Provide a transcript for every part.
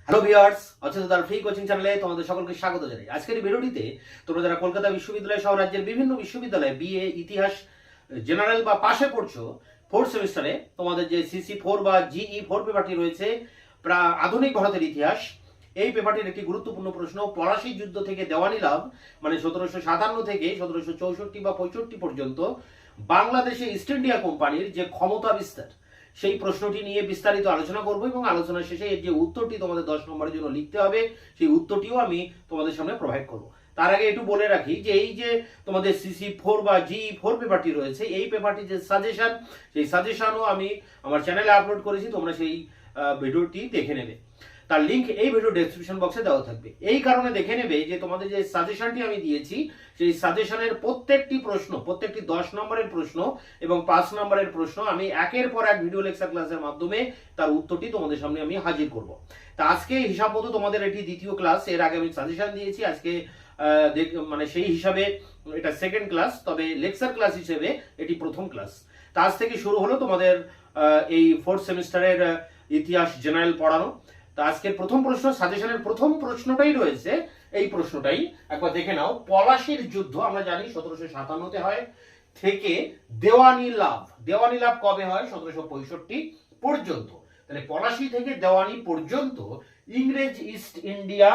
Hello viewers, অচেতনতার free coaching চ্যানেলে তোমাদের সকলকে স্বাগত জানাই। আজকের এই ভিডিওটিতে তোমরা যারা কলকাতা বিশ্ববিদ্যালয় সহ রাজ্যের বিভিন্ন বিশ্ববিদ্যালয়ে বিএ ইতিহাস জেনারেল বা পাশে পড়ছো, ফোর্থ সেমিস্টারে তোমাদের যে CC4 বা GE4 পেপারটি রয়েছে, আধুনিক ভারতের ইতিহাস, এই পেপারটির একটি গুরুত্বপূর্ণ প্রশ্ন, পলাশী যুদ্ধ থেকে দেওয়ানি লাভ মানে 1757 থেকে 1764 বা 65 পর্যন্ত বাংলাদেশে ইস্ট ইন্ডিয়া কোম্পানির যে ক্ষমতা বিস্তার, সেই প্রশ্নটি নিয়ে বিস্তারিত আলোচনা করব এবং আলোচনা শেষে এর যে উত্তরটি তোমাদের 10 নম্বরের জন্য লিখতে হবে, সেই উত্তরটিও আমি তোমাদের সামনে প্রোভাইড করব। তার আগে একটু বলে রাখি যে এই যে তোমাদের CC4 বা GE4 পেপারটি রয়েছে, এই পেপারটি যে সাজেশন, সেই সাজেশনও আমি আমার চ্যানেলে আপলোড করেছি, তোমরা সেই ভিডিওটি দেখে নেবে। তার লিংক এই ভিডিও ডেসক্রিপশন বক্সে দেওয়া থাকবে। এই কারণে দেখে নেবে যে তোমাদের যে সাজেশনটি আমি দিয়েছি, সেই সাজেশনের প্রত্যেকটি প্রশ্ন, প্রত্যেকটি 10 নম্বরের প্রশ্ন এবং 5 নম্বরের প্রশ্ন আমি একের পর এক ভিডিও লেকচার ক্লাসের মাধ্যমে তার উত্তরটি তোমাদের সামনে আমি হাজির করব। তা আজকে হিসাব মতো তোমাদের এটি দ্বিতীয় ক্লাস। এর আগে আমি সাজেশন দিয়েছি, আজকে মানে সেই হিসাবে এটা সেকেন্ড ক্লাস, তবে লেকচার ক্লাস হিসেবে এটি প্রথম ক্লাস। তা আজ থেকে শুরু হলো তোমাদের এই ফোর্থ সেমিস্টারের ইতিহাস জেনারেল পড়ানো। তা আজকের প্রথম প্রশ্ন, সাজেশনের প্রথম প্রশ্নটাই রয়েছে, এই প্রশ্নটাই একবার দেখে নাও। পলাশীর যুদ্ধ আমরা জানি 1757 হয় থেকে দেওয়ানি লাভ, দেওয়ানি লাভ কবে হয়? 1765 পর্যন্ত। তাহলে পলাশী থেকে দেওয়ানি পর্যন্ত ইংরেজ ইস্ট ইন্ডিয়া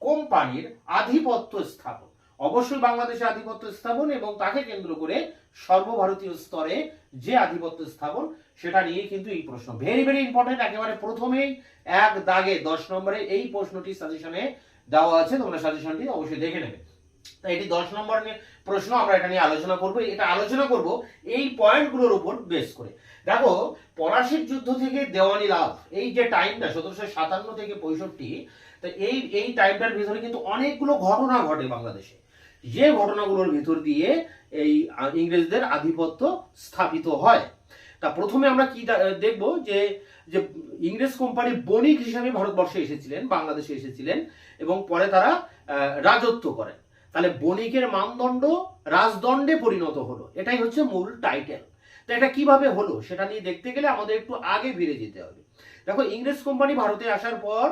কোম্পানির আধিপত্য স্থাপন, অবশ্যই বাংলাদেশে আধিপত্য স্থাপন এবং তাকে কেন্দ্র করে সর্বভারতীয় স্তরে যে আধিপত্য স্থাপন, সেটা নিয়ে কিন্তু এই প্রশ্ন ভেরি ভেরি ইম্পর্টেন্ট। একেবারে প্রথমেই এক দাগে 10 নম্বরে এই প্রশ্নটি সাজেশনে দেওয়া আছে, তোমরা সাজেশনটি অবশ্যই দেখে নেবে। তাই এটি 10 নম্বর প্রশ্ন, আমরা এটা নিয়ে আলোচনা করব। এটা আলোচনা করব এই পয়েন্টগুলোর উপর বেস করে। দেখো, পলাশীর যুদ্ধ থেকে দেওয়ানি লাভ, এই যে টাইমটা 1757 থেকে 65, তো এই টাইমটার ভিতরে কিন্তু অনেকগুলো ঘটনা ঘটে বাংলাদেশে, যে ঘটনাগুলোর ভিতর দিয়ে এই ইংরেজদের আধিপত্য স্থাপিত হয়। তা প্রথমে আমরা কি দেখব যে যে ইংরেজ কোম্পানি বণিক হিসাবে ভারতবর্ষে এসেছিলেন, বাংলাদেশে এসেছিলেন এবং পরে তারা রাজত্ব করেন। তাহলে বণিকের মানদণ্ড রাজদণ্ডে পরিণত হলো, এটাই হচ্ছে মূল টাইটেল। তো এটা কিভাবে হলো সেটা নিয়ে দেখতে গেলে আমাদের একটু আগে ফিরে যেতে হবে। দেখো, ইংরেজ কোম্পানি ভারতে আসার পর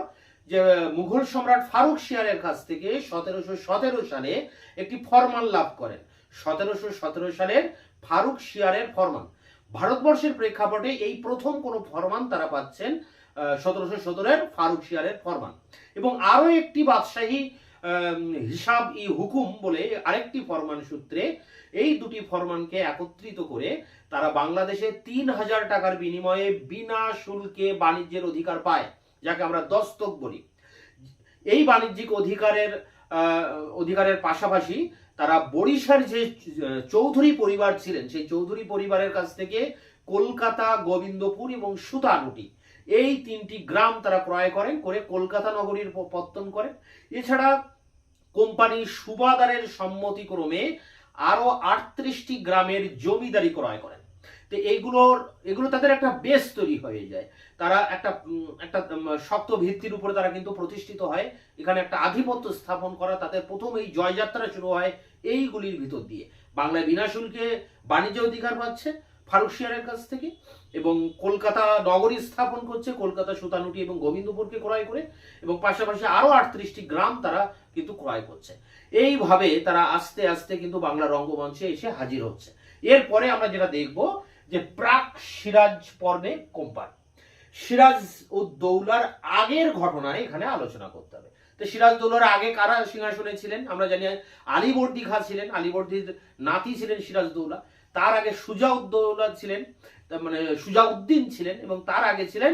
যে মুঘল সম্রাট ফারুক শিয়ারের কাছ থেকে 1717 সালে একটি ফরমান লাভ করেন। 1717 সালের ফারুক শিয়ারের ফরমান, ভারতবর্ষের প্রেক্ষাপটে এই প্রথম কোন ফরমান তারা পাচ্ছেন, 1717 ফারুক শিয়ারের ফরমান। এবং আরো একটি বাদশাহী হিসাব ই হুকুম বলে আরেকটি ফরমান সূত্রে এই দুটি ফরমানকে একত্রিত করে তারা বাংলাদেশে 3000 টাকার বিনিময়ে বিনা শুল্কে বাণিজ্যের অধিকার পায়, যাকে আমরা দস্তক বলি। এই বাণিজ্যিক অধিকারের পাশাপাশি তারা বরিশার যে চৌধুরী পরিবার ছিলেন, সেই চৌধুরী পরিবারের কাছ থেকে কলকাতা, গোবিন্দপুর এবং সুতানুটি, এই 3টি গ্রাম তারা ক্রয় করেন, করে কলকাতা নগরীর পত্তন করেন। এছাড়া কোম্পানির সুবাদারের সম্মতিক্রমে আরো 38টি গ্রামের জমিদারি ক্রয় করেন। তো এগুলো তাদের একটা বেস তৈরি হয়ে যায়, তারা একটা শক্ত ভিত্তির উপরে তারা কিন্তু প্রতিষ্ঠিত হয়। এখানে একটা আধিপত্য স্থাপন করা, তাদের প্রথম এই জয়যাত্রা শুরু হয় এইগুলির ভিতর দিয়ে। বাংলায় বিনা শুল্কে বাণিজ্য অধিকার পাচ্ছে ফারুক শিয়ারের কাছ থেকে এবং কলকাতা নগরী স্থাপন করছে, কলকাতা, সুতানুটি এবং গোবিন্দপুরকে ক্রয় করে, এবং পাশাপাশি আরো 38টি গ্রাম তারা কিন্তু ক্রয় করছে। এইভাবে তারা আস্তে আস্তে কিন্তু বাংলা রঙ্গমঞ্চে এসে হাজির হচ্ছে। এরপরে আমরা যেটা দেখব যে প্রাক সিরাজ পর্বে কোম্পানি, সিরাজ উদ্দৌলার আগের ঘটনায় এখানে আলোচনা করতে হবে। তো সিরাজ উদ্দৌলার আগে কারা সিংহাসনে ছিলেন? আমরা জানি আলীবর্দী খাঁ ছিলেন, আলীবর্দীর নাতি ছিলেন সিরাজউদ্দৌলা। তার আগে সুজাউদ্দৌলা ছিলেন, মানে সুজাউদ্দিন ছিলেন, এবং তার আগে ছিলেন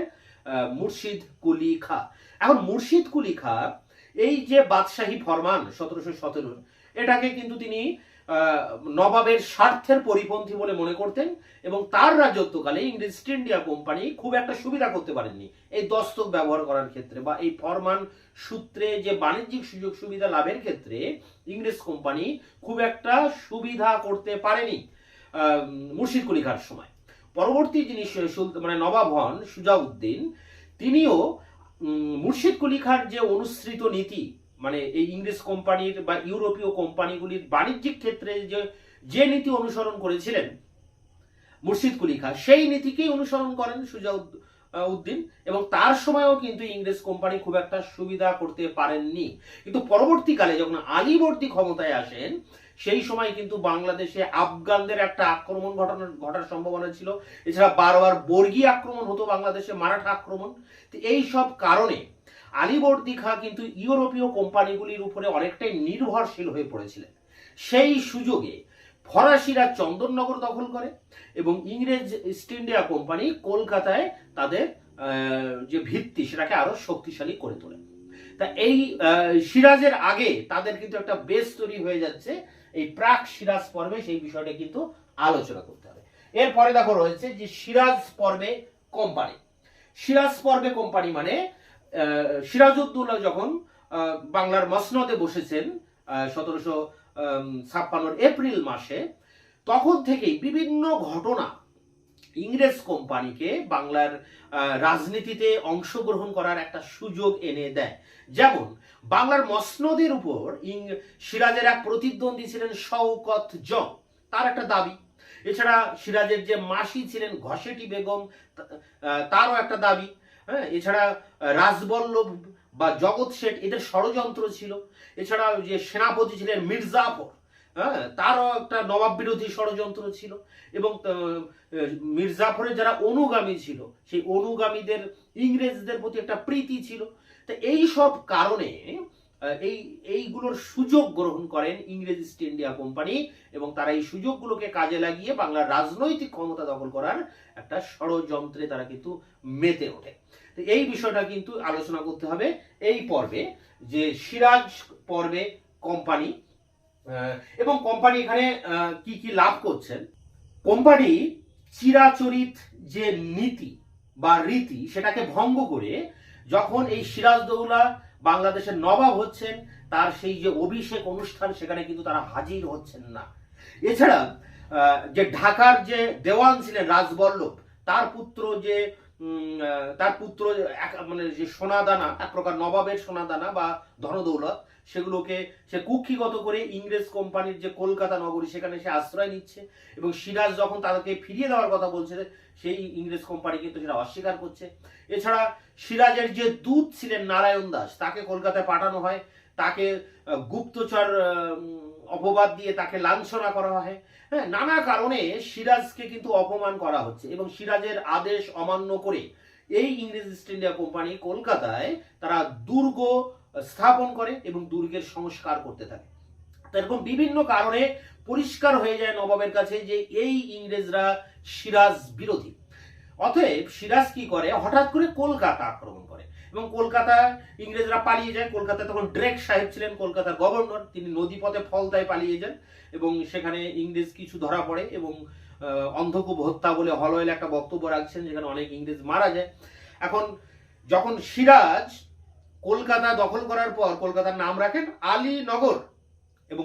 মুর্শিদ কুলি খাঁ। এখন মুর্শিদ কুলি খাঁ এই যে বাদশাহী ফরমান 1717, এটাকে কিন্তু তিনি নবাবের স্বার্থের পরিপন্থী বলে মনে করতেন এবং তার রাজত্বকালে ইংরেজ ইস্ট ইন্ডিয়া কোম্পানি খুব একটা সুবিধা করতে পারেননি এই দস্তক ব্যবহার করার ক্ষেত্রে, বা এই ফরমান সূত্রে যে বাণিজ্যিক সুযোগ সুবিধা লাভের ক্ষেত্রে ইংরেজ কোম্পানি খুব একটা সুবিধা করতে পারেনি মুর্শিদ কুলি খাঁর সময়। পরবর্তী যিনি মানে নবাব হন সুজাউদ্দিন, তিনিও মুর্শিদ কুলি খাঁর যে অনুসৃত নীতি, মানে এই ইংরেজ কোম্পানির বা ইউরোপীয় কোম্পানিগুলির বাণিজ্যিক ক্ষেত্রে যে নীতি অনুসরণ করেছিলেন মুর্শিদ কুলি খাঁ, সেই নীতিকেই অনুসরণ করেন উদ্দিন, এবং তার সময়ও কিন্তু ইংরেজ কোম্পানি খুব একটা সুবিধা করতে পারেননি। কিন্তু পরবর্তীকালে যখন আলীবর্দী ক্ষমতায় আসেন, সেই সময় কিন্তু বাংলাদেশে আফগানদের একটা আক্রমণ ঘটার সম্ভাবনা ছিল। এছাড়া বারবার বর্গী আক্রমণ হতো বাংলাদেশে, মারাঠা আক্রমণ। তো এই সব কারণে আলীবর্দী খাঁ কিন্তু ইউরোপীয় কোম্পানিগুলির উপরে অনেকটাই নির্ভরশীল হয়ে পড়েছিলেন। সেই সুযোগে ফরাসিরা চন্দননগর দখল করে এবং ইংরেজ ইস্ট ইন্ডিয়া কোম্পানি কলকাতায় তাদের যে ভিত্তি সেটাকে আরো শক্তিশালী করে তোলে। তা এই সিরাজের আগে তাদের কিন্তু একটা বেস তৈরি হয়ে যাচ্ছে এই প্রাক সিরাজ পর্বে, সেই বিষয়টা কিন্তু আলোচনা করতে হবে। এরপরে দেখো রয়েছে যে সিরাজ পর্বে কোম্পানি। সিরাজ পর্বে কোম্পানি মানে সিরাজউদ্দৌলা যখন বাংলার মসনদে বসেছেন 1756 এপ্রিল মাসে, তখন থেকেই বিভিন্ন ঘটনা ইংরেজ কোম্পানিকে বাংলার রাজনীতিতে অংশগ্রহণ করার একটা সুযোগ এনে দেয়। যেমন বাংলার মসনদের উপর সিরাজের এক প্রতিদ্বন্দ্বী ছিলেন শওকত জং, তার একটা দাবি। এছাড়া সিরাজের যে মাসি ছিলেন ঘসেটি বেগম, তারও একটা দাবি। হ্যাঁ, এছাড়া রাজবল্লভ বা জগৎ শেঠ, এদের ষড়যন্ত্র ছিল। এছাড়া যে সেনাপতি ছিলেন মির্জাফর, হ্যাঁ, তারও একটা নবাব বিরোধী ষড়যন্ত্র ছিল। এবং মির্জাফরের যারা অনুগামী ছিল, সেই অনুগামীদের ইংরেজদের প্রতি একটা প্রীতি ছিল। তো এই সব কারণে এইগুলোর সুযোগ গ্রহণ করেন ইংরেজ ইস্ট ইন্ডিয়া কোম্পানি, এবং তারা এই সুযোগগুলোকে কাজে লাগিয়ে বাংলার রাজনৈতিক ক্ষমতা দখল করার একটা ষড়যন্ত্রে তারা কিন্তু মেতে ওঠে। তো এই বিষয়টা কিন্তু আলোচনা করতে হবে এই পর্বে, যে সিরাজ পর্বে কোম্পানি এবং কোম্পানি এখানে কি কি লাভ করছেন। কোম্পানি চিরাচরিত যে নীতি বা রীতি সেটাকে ভঙ্গ করে যখন এই সিরাজদৌলা বাংলাদেশের নবাব হচ্ছেন, তার সেই যে অভিষেক অনুষ্ঠান সেখানে কিন্তু তারা হাজির হচ্ছেন না। এছাড়া যে ঢাকার যে দেওয়ান ছিলেন রাজবল্লভ, তার পুত্র মানে যে সোনাদানা, এক প্রকার নবাবের সোনাদানা বা ধনদৌলত, সেগুলোকে সে কুক্ষিগত করে ইংরেজ কোম্পানির যে কলকাতা নগরী সেখানে সে আশ্রয় নিচ্ছে, এবং সিরাজ যখন তাদেরকে ফিরিয়ে দেওয়ার কথা বলছে সেই ইংরেজ কোম্পানি কিন্তু সেটা অস্বীকার করছে। এছাড়া সিরাজের যে দূত ছিলেন নারায়ণ দাস, তাকে কলকাতায় পাঠানো হয়, তাকে গুপ্তচর অপবাদ দিয়ে তাকে লাঞ্ছনা করা হয়। হ্যাঁ, নানা কারণে সিরাজকে কিন্তু অপমান করা হচ্ছে, এবং সিরাজের আদেশ অমান্য করে এই ইংরেজ ইস্ট ইন্ডিয়া কোম্পানি কলকাতায় তারা দুর্গ স্থাপন করে এবং দুর্গের সংস্কার করতে থাকে। এরকম বিভিন্ন কারণে পরিষ্কার হয়ে যায় নবাবের কাছে যে এই ইংরেজরা সিরাজ বিরোধী। অতএব সিরাজ কি করে, হঠাৎ করে কলকাতা আক্রমণ করে এবং কলকাতা ইংরেজরা পালিয়ে যায়। কলকাতায় তখন ড্রেক সাহেব ছিলেন কলকাতার গভর্নর, তিনি নদীপথে ফলতায় পালিয়ে যান এবং সেখানে ইংরেজ কিছু ধরা পড়ে এবং অন্ধকূপ হত্যা বলে হলওয়েল একটা বক্তব্য রাখছেন, যেখানে অনেক ইংরেজ মারা যায়। এখন যখন সিরাজ কলকাতা দখল করার পর কলকাতার নাম রাখেন আলীনগর, এবং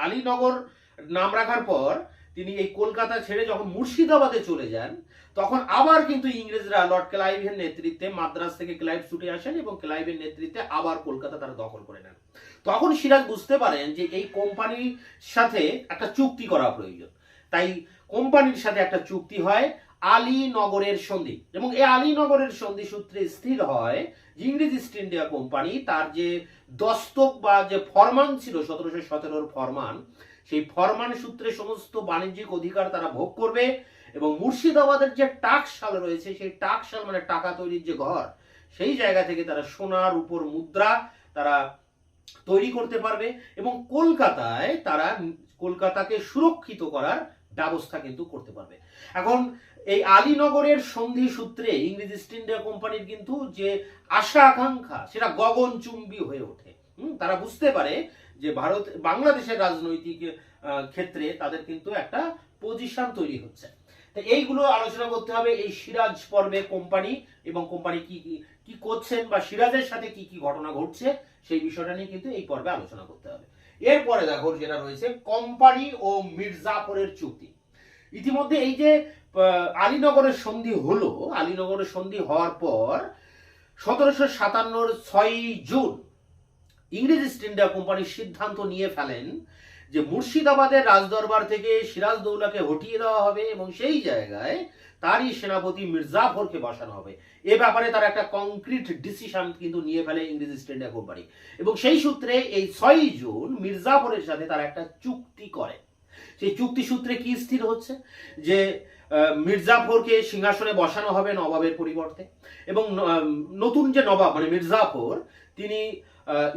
আলীনগর নাম রাখার পর তিনি এই কলকাতা ছেড়ে যখন মুর্শিদাবাদে চলে যান, তখন আবার কিন্তু ইংরেজরা লর্ড ক্লাইভের নেতৃত্বে মাদ্রাজ থেকে ক্লাইভ ছুটে আসেন এবং ক্লাইভের নেতৃত্বে আবার কলকাতা তারা দখল করে নেন। তখন সিরাজ বুঝতে পারেন যে এই কোম্পানির সাথে একটা চুক্তি করা প্রয়োজন, তাই কোম্পানির সাথে একটা চুক্তি হয় আলীনগরের সন্ধি, এবং এই আলীনগরের সন্ধি সূত্রে স্থির হয় ইংরেজ ইস্ট ইন্ডিয়া কোম্পানি তার যে দস্তক বা যে ফরমান ছিল 1717 ফরমান, সেই ফরমান সূত্রে সমস্ত বাণিজ্যিক অধিকার তারা ভোগ করবে, এবং মুর্শিদাবাদের যে টাকশাল রয়েছে সেই টাকশাল মানে টাকা তৈরির যে ঘর, সেই জায়গা থেকে তারা সোনার উপর মুদ্রা তারা তৈরি করতে পারবে, এবং কলকাতায় তারা কলকাতাকে সুরক্ষিত করার ব্যবস্থা কিন্তু করতে পারবে। এখন এই আলীনগরের সন্ধি সূত্রে ইংরেজ ইস্ট ইন্ডিয়া কোম্পানির কিন্তু যে আশা আকাঙ্ক্ষা সেটা গগনচুম্বী হয়ে ওঠে। তারা বুঝতে পারে যে বাংলাদেশের রাজনৈতিক ক্ষেত্রে তাদের কিন্তু একটা পজিশন তৈরি হচ্ছে। তো এইগুলো আলোচনা করতে হবে এই সিরাজ পর্বে কোম্পানি, এবং কোম্পানি কি কি করছেন বা সিরাজের সাথে কি কি ঘটনা ঘটছে সেই বিষয়টা নিয়ে কিন্তু এই পর্বে আলোচনা করতে হবে। এরপরে দেখো যেটা রয়েছে কোম্পানি ও মির্জাফরের চুক্তি। ইতিমধ্যে এই যে আলীনগরের সন্ধি হলো, আলীনগরের সন্ধি হওয়ার পর 1757 6 জুন ইংরেজ ইস্ট ইন্ডিয়া কোম্পানি সিদ্ধান্ত নিয়ে ফেলেন যে মুর্শিদাবাদের রাজদরবার থেকে সিরাজদৌলাকে হটিয়ে দেওয়া হবে এবং সেই জায়গায় তারই সেনাপতি মির্জাফরকে বসানো হবে। এ ব্যাপারে তারা একটা কংক্রিট ডিসিশন কিন্তু নিয়ে ফেলে ইংরেজ ইস্ট ইন্ডিয়া কোম্পানি, এবং সেই সূত্রে এই 6 জুন মির্জাফরের সাথে তারা একটা চুক্তি করে। সেই চুক্তি সূত্রে কি স্থির হচ্ছে যে মির্জাফরকে সিংহাসনে বসানো হবে নবাবের পরিবর্তে, এবং নতুন যে নবাব মানে মির্জাফর তিনি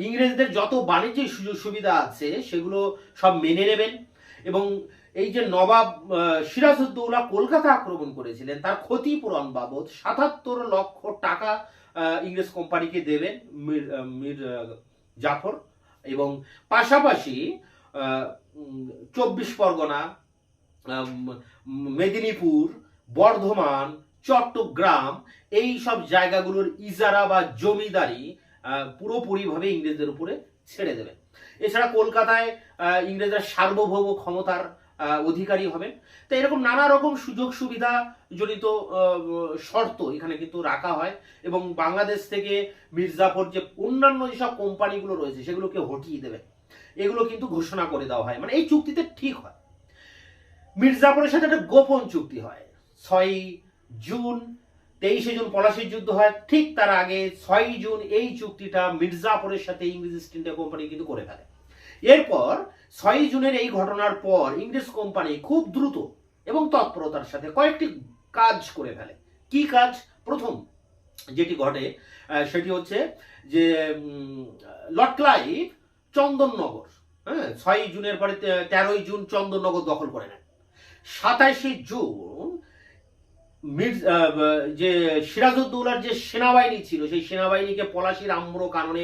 ইংরেজদের যত বাণিজ্যিক সুযোগ সুবিধা আছে সেগুলো সব মেনে নেবেন, এবং এই যে নবাব সিরাজউদ্দৌলা কলকাতা আক্রমণ করেছিলেন তার ক্ষতিপূরণ বাবদ 77 লক্ষ টাকা ইংরেজ কোম্পানিকে দেবেন মীর জাফর, এবং পাশাপাশি 24 পরগনা, মেদিনীপুর, বর্ধমান, চট্টগ্রাম এই সব জায়গাগুলোর ইজারা বা জমিদারি পুরোপুরিভাবে ইংরেজদের উপরে ছেড়ে দেবে। এছাড়া কলকাতায় ইংরেজরা সার্বভৌম ক্ষমতার অধিকারী হবেন। তো এরকম নানা রকম সুযোগ সুবিধা জনিত শর্ত এখানে কিন্তু রাখা হয়, এবং বাংলাদেশ থেকে মির্জাফর যে অন্যান্য যেসব কোম্পানিগুলো রয়েছে সেগুলোকে হটিয়ে দেবে, এগুলো কিন্তু ঘোষণা করে দেওয়া হয়। মানে এই চুক্তিতে ঠিক হয়। মির্জাফরের সাথে একটা গোপন চুক্তি হয় 6 জুন, 23 জুন পলাশির যুদ্ধ হয়, ঠিক তার আগে 6 জুন এই চুক্তিটা মির্জাফরের সাথে ইংরেজ ইস্ট ইন্ডিয়া কোম্পানি কিন্তু করে ফেলে। এরপর 6 জুনের এই ঘটনার পর ইংরেজ কোম্পানি খুব দ্রুত এবং তৎপরতার সাথে কয়েকটি কাজ করে ফেলে। কি কাজ? প্রথম যেটি ঘটে সেটি হচ্ছে যে লর্ড ক্লাইভ চন্দননগর, 6 জুনের পরে 13 জুন চন্দননগর দখল করে নেন। 27 জুন যে সিরাজউদ্দৌলার যে সেনাবাহিনী ছিল সেই সেনাবাহিনীকে পলাশির আম্র কারণে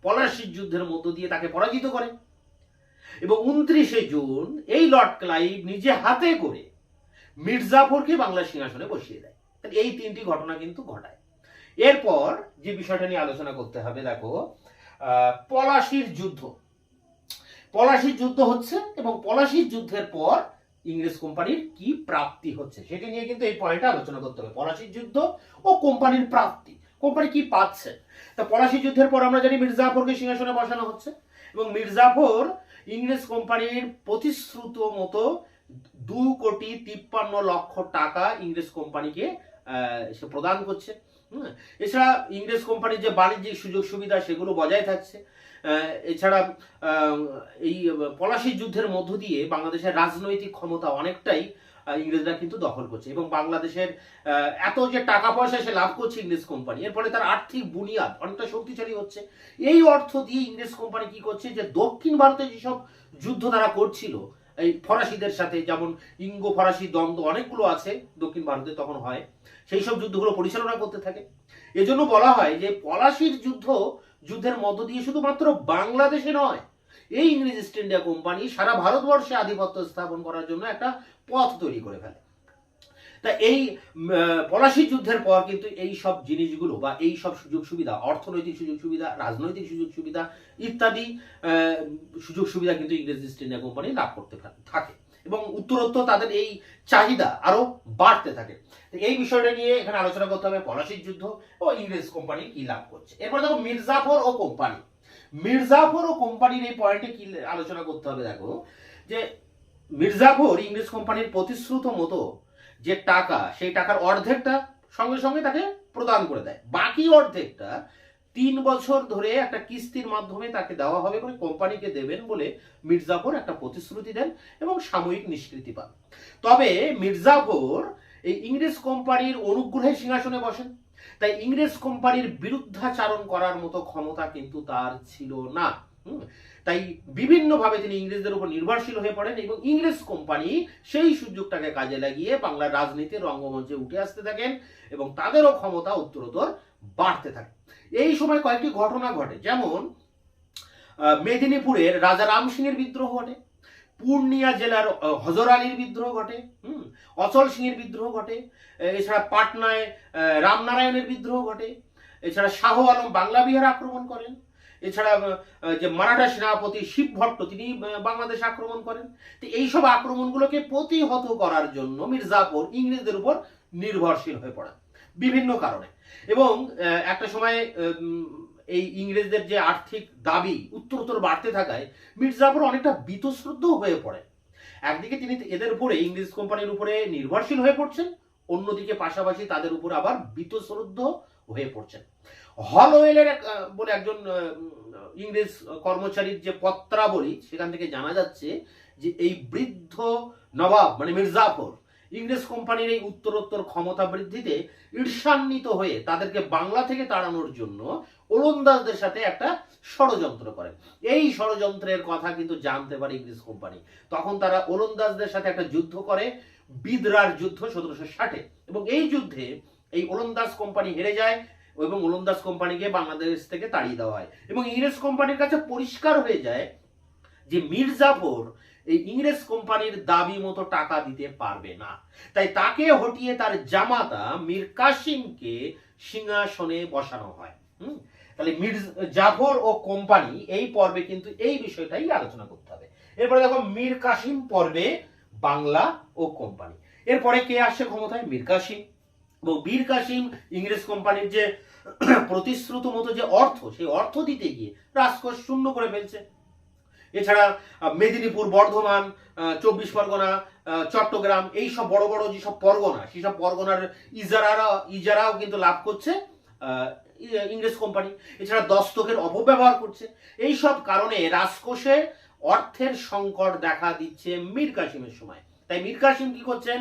পলাশির যুদ্ধের মধ্য দিয়ে তাকে পরাজিত করে, এবং 29 জুন এই লর্ড ক্লাইভ নিজে হাতে করে মির্জাফরকে বাংলা সিংহাসনে বসিয়ে দেয়। এই 3টি ঘটনা কিন্তু ঘটায়। এরপর যে বিষয়টা নিয়ে আলোচনা করতে হবে, দেখো পলাশির যুদ্ধ। পলাশির যুদ্ধ হচ্ছে এবং পলাশির যুদ্ধের পর ইংরেজ কোম্পানির কি প্রাপ্তি হচ্ছে সেটি নিয়ে কিন্তু এই পয়েন্টটা আলোচনা করতে হবে। পলাশির যুদ্ধ ও কোম্পানির প্রাপ্তি, কোম্পানি কি পাচ্ছে। তা পলাশির যুদ্ধের পর আমরা জানি মির্জাফরকে সিংহাসনে বসানো হচ্ছে, এবং মির্জাফর ইংরেজ কোম্পানির প্রতিশ্রুত মতো 2,53,00,000 টাকা ইংরেজ কোম্পানিকে সে প্রদান করছে। এছাড়া ইংরেজ কোম্পানির যে বাণিজ্যিক সুযোগ সুবিধা সেগুলো বজায় থাকছে। এছাড়া এই পলাশির যুদ্ধের মধ্য দিয়ে বাংলাদেশের রাজনৈতিক ক্ষমতা অনেকটাই ইংরেজরা কিন্তু দখল করছে, এবং বাংলাদেশের এত যে টাকা পয়সা সে লাভ করছে ইংরেজ কোম্পানি, এর ফলে তার আর্থিক বুনিয়াদ অনেকটা শক্তিশালী হচ্ছে। এই অর্থ দিয়ে ইংরেজ কোম্পানি কি করছে যে দক্ষিণ ভারতে যেসব যুদ্ধ তারা করছিল এই ফরাসিদের সাথে, যেমন ইঙ্গো ফরাসি দ্বন্দ্ব অনেকগুলো আছে দক্ষিণ ভারতে তখন হয়, সেই সব যুদ্ধগুলো পরিচালনা করতে থাকে। এজন্য বলা হয় যে পলাশির যুদ্ধের মধ্য দিয়ে শুধুমাত্র বাংলাদেশে নয়, এই ইংরেজ ইস্ট ইন্ডিয়া কোম্পানি সারা ভারতবর্ষে আধিপত্য স্থাপন করার জন্য একটা পথ তৈরি করে ফেলে। তা এই পলাশির যুদ্ধের পর কিন্তু এই সব জিনিসগুলো বা এই সব সুযোগ সুবিধা, অর্থনৈতিক সুযোগ সুবিধা, রাজনৈতিক সুযোগ সুবিধা ইত্যাদি সুযোগ সুবিধা কিন্তু ইংরেজ ইস্ট ইন্ডিয়া কোম্পানি লাভ করতে থাকে, এবং উত্তরোত্তর তাদের এই চাহিদা আরো বাড়তে থাকে। এই বিষয়টা নিয়ে এখানে আলোচনা করতে হবে, পলাশির যুদ্ধ ও ইংরেজ কোম্পানি কি লাভ করছে। এরপর দেখো মির্জাফর ও কোম্পানি। মির্জাফর ও কোম্পানির এই পয়েন্টে কি আলোচনা করতে হবে, দেখো যে মির্জাফর ইংরেজ কোম্পানির প্রতিশ্রুত মতো যে টাকা, সেই টাকার অর্ধেকটা সঙ্গে সঙ্গে তাকে প্রদান করে দেয়, বাকি অর্ধেকটা 3 বছর ধরে একটা কিস্তির মাধ্যমে তাকে দেওয়া হবে বলে কোম্পানিকে দেবেন বলে মির্জাফর একটা প্রতিশ্রুতি দেন এবং সাময়িক নিষ্কৃতি পান। তবে মির্জাফর এই ইংরেজ কোম্পানির অনুগ্রহে সিংহাসনে বসেন, তাই ইংরেজ কোম্পানির বিরুদ্ধাচারণ করার মতো ক্ষমতা কিন্তু তার ছিল না। তাই বিভিন্নভাবে তিনি ইংরেজদের উপর নির্ভরশীল হয়ে পড়েন, এবং ইংরেজ কোম্পানি সেই সুযোগটাকে কাজে লাগিয়ে বাংলার রাজনীতির রঙ্গমঞ্চে উঠে আসতে থাকেন, এবং তাদেরও ক্ষমতা উত্তরোত্তর বাড়তে থাকে। এই সময় কয়েকটি ঘটনা ঘটে, যেমন মেদিনীপুরের রাজা রাম সিংয়ের বিদ্রোহ ঘটে, পূর্ণিয়া জেলার হজর আলীর বিদ্রোহ ঘটে, অচল সিংয়ের বিদ্রোহ ঘটে, এছাড়া পাটনায় রামনারায়ণের বিদ্রোহ ঘটে, এছাড়া শাহ আলম বাংলা বিহার আক্রমণ করেন, এছাড়া যে মারাঠা সেনাপতি শিব ভট্ট তিনি বাংলাদেশ আক্রমণ করেন। তো এইসব আক্রমণগুলোকে প্রতিহত করার জন্য মির্জাফর ইংরেজদের উপর নির্ভরশীল হয়ে পড়েন বিভিন্ন কারণে, এবং একটা সময় এই ইংরেজদের যে আর্থিক দাবি উত্তরোত্তর বাড়তে থাকায় মীর জাফর অনেকটা বীতশ্রদ্ধ হয়ে পড়ে। একদিকে তিনি এদের উপরে ইংরেজ কোম্পানির উপরে নির্ভরশীল হয়ে পড়ছেন, অন্যদিকে পাশাপাশি তাদের উপর আবার বীতশ্রদ্ধ হয়ে পড়ছেন। হলওয়েলের বলে একজন ইংরেজ কর্মচারীর যে পত্রাবলী, সেখান থেকে জানা যাচ্ছে যে এই বৃদ্ধ নবাব মানে মীর জাফর ইংরেজ কোম্পানির এই উত্তরোত্তর ক্ষমতা বৃদ্ধিতে ঈর্ষান্বিত হয়ে তাদেরকে বাংলা থেকে তাড়ানোর জন্য ওলন্দাজদের সাথে একটা ষড়যন্ত্র করেন। এই ষড়যন্ত্রের কথা কিন্তু জানতে পারে ইংরেজ কোম্পানি। তখন তারা ওলন্দাজদের সাথে একটা যুদ্ধ করে, বিদরার যুদ্ধ 1760-এ, এবং এই যুদ্ধে এই ওলন্দাজ কোম্পানি হেরে যায় এবং ওলন্দাজ কোম্পানিকে বাংলাদেশ থেকে তাড়িয়ে দেওয়া হয় এবং ইংরেজ কোম্পানির কাছে পরিষ্কার হয়ে যায় যে মীর জাফর এই ইংরেজ কোম্পানির দাবি মতো টাকা দিতে পারবে না। তাই তাকে হটিয়ে তার জামাতা মীর কাসিমকে সিংহাসনে বসানো হয়। তাহলে মীর জাফর ও কোম্পানি এই পর্বে কিন্তু এই বিষয়টাই আলোচনা করতে হবে। এরপরে দেখো মীর কাসিম পর্বে বাংলা ও কোম্পানি। এরপরে কে আসে ক্ষমতায়? মীর কাসিম। এবং মীর কাসিম ইংরেজ কোম্পানির যে প্রতিশ্রুত মতো যে অর্থ, সেই অর্থ দিতে গিয়ে রাজকোষ শূন্য করে ফেলছে। এছাড়া মেদিনীপুর, বর্ধমান, 24 পরগনা, চট্টগ্রাম, এই সব বড় বড় যেসব পরগনা, সেসব পরগনার ইজারাও কিন্তু লাভ করছে ইংরেজ কোম্পানি। এছাড়া দস্তকের অপব্যবহার করছে। এই সব কারণে রাজকোষে অর্থের সংকট দেখা দিচ্ছে মীর কাসিমের সময়। তাই মীর কাসিম কি করছেন?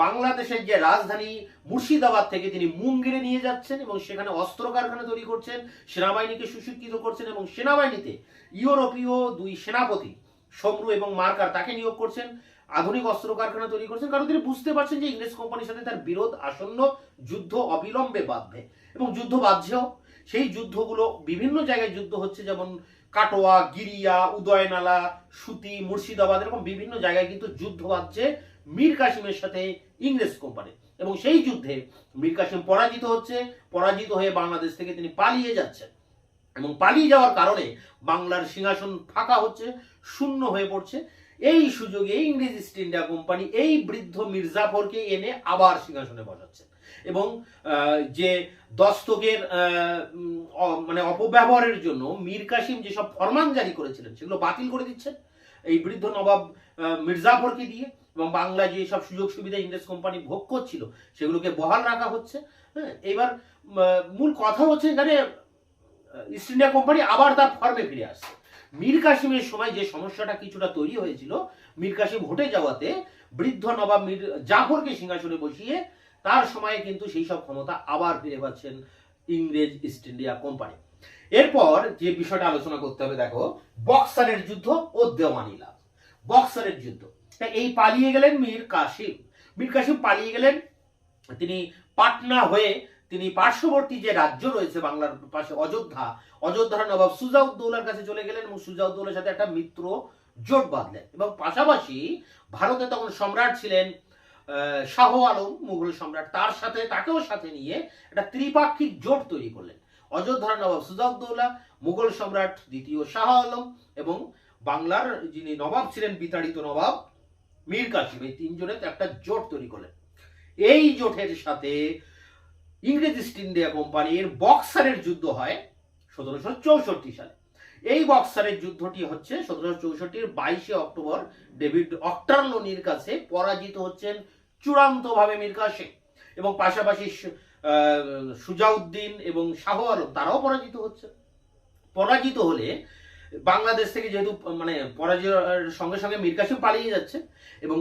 বাংলাদেশের যে রাজধানী মুর্শিদাবাদ থেকে তিনি মুঙ্গেরে নিয়ে যাচ্ছেন এবং সেখানে অস্ত্র কারখানা তৈরি করছেন, সেনাবাহিনীকে সুশিক্ষিত করছেন এবং সেনাবাহিনীতে ইউরোপীয় দুই সেনাপতি সমরু এবং মার্কার তাকে নিয়োগ করছেন, আধুনিক অস্ত্র কারখানা তৈরি করছেন, কারণ তিনি বুঝতে পারছেন যে ইংরেজ কোম্পানির সাথে তার বিরোধ আসন্ন, যুদ্ধ অবিলম্বে বাঁধবে এবং যুদ্ধ বাঁধছেও। সেই যুদ্ধগুলো বিভিন্ন জায়গায় যুদ্ধ হচ্ছে, যেমন কাটোয়া, গিরিয়া, উদয়নালা, সুতি, মুর্শিদাবাদ, এরকম বিভিন্ন জায়গায় কিন্তু যুদ্ধ বাঁধছে মীর কাসিমের সাথে ইংরেজ কোম্পানি। এবং সেই যুদ্ধে মীর কাসিম পরাজিত হচ্ছে, পরাজিত হয়ে বাংলাদেশ থেকে তিনি পালিয়ে যাচ্ছেন এবং পালিয়ে যাওয়ার কারণে বাংলার সিংহাসন ফাঁকা হচ্ছে, শূন্য হয়ে পড়ছে। এই সুযোগে ইংরেজ ইস্ট ইন্ডিয়া কোম্পানি এই বৃদ্ধ মীর জাফরকে এনে আবার সিংহাসনে বসাচ্ছে এবং যে দস্তকের মানে অপব্যবহারের জন্য মীর কাসিম যেসব ফরমান জারি করেছিলেন সেগুলো বাতিল করে দিচ্ছেন এই বৃদ্ধ নবাব মীর জাফরকে দিয়ে, এবং বাংলা যে সব সুযোগ সুবিধা ইংরেজ কোম্পানি ভোগ করছিল সেগুলোকে বহাল রাখা হচ্ছে। হ্যাঁ, এবার মূল কথা হচ্ছে এখানে ইস্ট ইন্ডিয়া কোম্পানি আবার তার ফর্মে ফিরে আসছে। মীর কাসিমের সময় যে সমস্যাটা কিছুটা তৈরি হয়েছিল, মীর কাসিম হটে যাওয়াতে বৃদ্ধ নবাব মীর জাফরকে সিংহাসনে বসিয়ে তার সময়ে কিন্তু সেই সব ক্ষমতা আবার ফিরে পাচ্ছেন ইংরেজ ইস্ট ইন্ডিয়া কোম্পানি। এরপর যে বিষয়টা আলোচনা করতে হবে, দেখো বক্সারের যুদ্ধ ও দেওয়ানি লাভ। বক্সারের যুদ্ধ, এই পালিয়ে গেলেন মীর কাসিম। মীর কাসিম পালিয়ে গেলেন, তিনি পাটনা হয়ে তিনি পার্শ্ববর্তী যে রাজ্য রয়েছে বাংলার পাশে অযোধ্যার নবাব সুজাউদ্দৌলার কাছে চলে গেলেন এবং সুজাউদ্দৌলার সাথে একটা মিত্র জোট বাঁধলেন এবং পাশাপাশি ভারতে তখন সম্রাট ছিলেন শাহ আলম, মুঘল সম্রাট, তাকেও সাথে নিয়ে একটা ত্রিপাক্ষিক জোট তৈরি করলেন। অযোধ্যার নবাব সুজাউদ্দৌলা, মুঘল সম্রাট দ্বিতীয় শাহ আলম এবং বাংলার যিনি নবাব ছিলেন বিতাড়িত নবাব মীর কাসিম, এই তিনজনের একটা জোট তৈরি করলেন। এই জোটের সাথে ইংরেজ ইস্ট ইন্ডিয়া কোম্পানির বক্সারের যুদ্ধ হয় 1764 সালে। এই বক্সারের যুদ্ধটি হচ্ছে 1764-এর 22 অক্টোবর ডেভিড অক্টারলোনির কাছে পরাজিত হচ্ছেন চূড়ান্তভাবে মীর কাসিম এবং পাশাপাশি সুজাউদ্দিন এবং শাহ আলম তারাও পরাজিত হচ্ছে। পরাজিত হলে বাংলাদেশ থেকে যেহেতু মানে পরাজয়ের সঙ্গে সঙ্গে মীর কাসিম পালিয়ে যাচ্ছে এবং